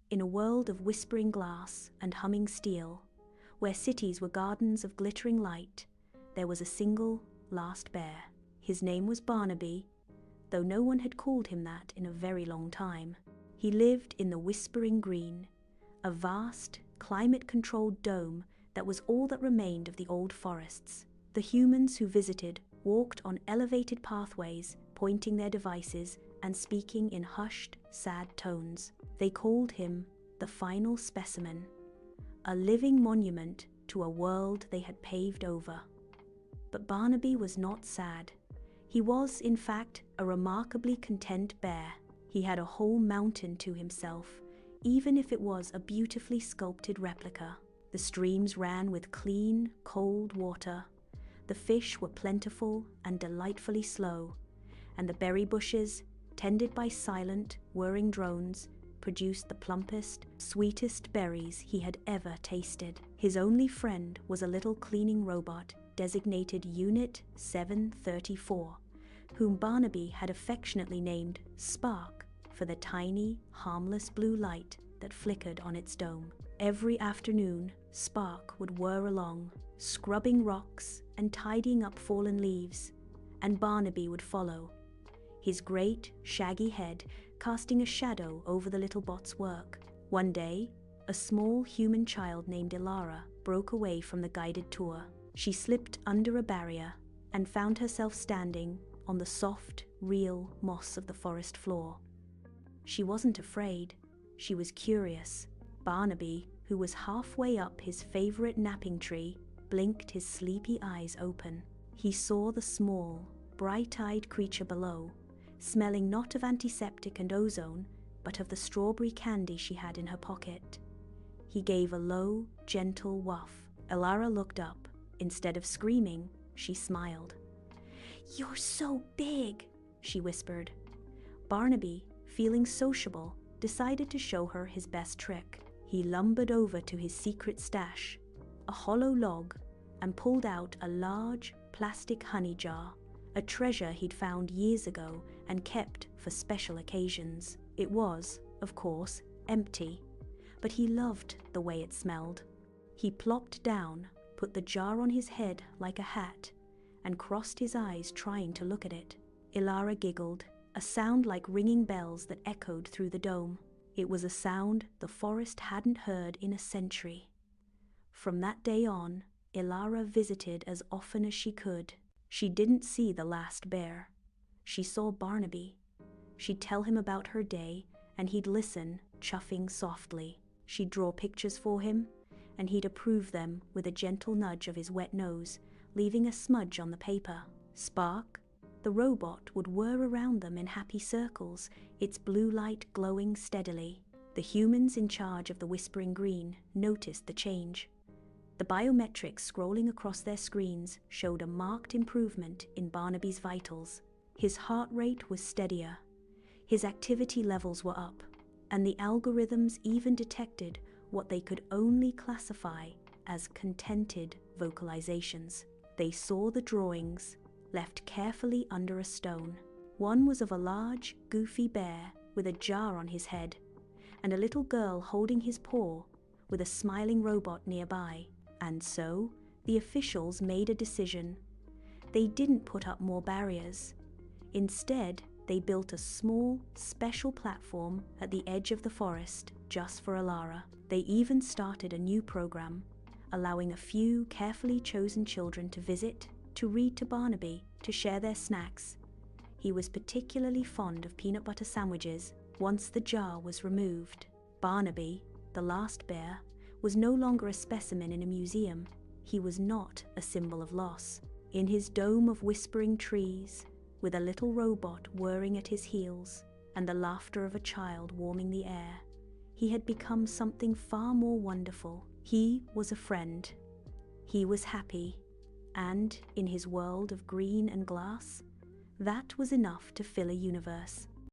in a world of whispering glass and humming steel, where cities were gardens of glittering light, there was a single, last bear. His name was Barnaby, though no one had called him that in a very long time. He lived in the Whispering Green, a vast, climate-controlled dome that was all that remained of the old forests. The humans who visited walked on elevated pathways, pointing their devices and speaking in hushed, sad tones. They called him the Final Specimen, a living monument to a world they had paved over. But Barnaby was not sad. He was, in fact, a remarkably content bear. He had a whole mountain to himself, even if it was a beautifully sculpted replica. The streams ran with clean, cold water. The fish were plentiful and delightfully slow, and the berry bushes, tended by silent, whirring drones, produced the plumpest, sweetest berries he had ever tasted. His only friend was a little cleaning robot designated Unit 734, whom Barnaby had affectionately named Spark for the tiny, harmless blue light that flickered on its dome. Every afternoon, Spark would whir along, scrubbing rocks and tidying up fallen leaves, and Barnaby would follow, his great, shaggy head casting a shadow over the little bot's work. One day, a small human child named Ilara broke away from the guided tour. She slipped under a barrier and found herself standing on the soft, real moss of the forest floor. She wasn't afraid, she was curious. Barnaby, who was halfway up his favorite napping tree, blinked his sleepy eyes open. He saw the small, bright-eyed creature below, smelling not of antiseptic and ozone, but of the strawberry candy she had in her pocket. He gave a low, gentle waft. Ilara looked up. Instead of screaming, she smiled. "You're so big," she whispered. Barnaby, feeling sociable, decided to show her his best trick. He lumbered over to his secret stash, a hollow log, and pulled out a large, plastic honey jar, a treasure he'd found years ago and kept for special occasions. It was, of course, empty, but he loved the way it smelled. He plopped down, put the jar on his head like a hat, and crossed his eyes trying to look at it. Ilara giggled, a sound like ringing bells that echoed through the dome. It was a sound the forest hadn't heard in a century. From that day on, Ilara visited as often as she could. She didn't see the last bear. She saw Barnaby. She'd tell him about her day, and he'd listen, chuffing softly. She'd draw pictures for him, and he'd approve them with a gentle nudge of his wet nose, leaving a smudge on the paper. Spark, the robot, would whir around them in happy circles, its blue light glowing steadily. The humans in charge of the Whispering Green noticed the change. The biometrics scrolling across their screens showed a marked improvement in Barnaby's vitals. His heart rate was steadier, his activity levels were up, and the algorithms even detected what they could only classify as contented vocalizations. They saw the drawings, left carefully under a stone. One was of a large, goofy bear with a jar on his head, and a little girl holding his paw with a smiling robot nearby. And so, the officials made a decision. They didn't put up more barriers. Instead, they built a small, special platform at the edge of the forest just for Ilara. They even started a new program, allowing a few carefully chosen children to visit, to read to Barnaby, to share their snacks. He was particularly fond of peanut butter sandwiches. Once the jar was removed, Barnaby, the last bear, was no longer a specimen in a museum. He was not a symbol of loss. In his dome of whispering trees, with a little robot whirring at his heels, and the laughter of a child warming the air, he had become something far more wonderful. He was a friend. He was happy. And, in his world of green and glass, that was enough to fill a universe.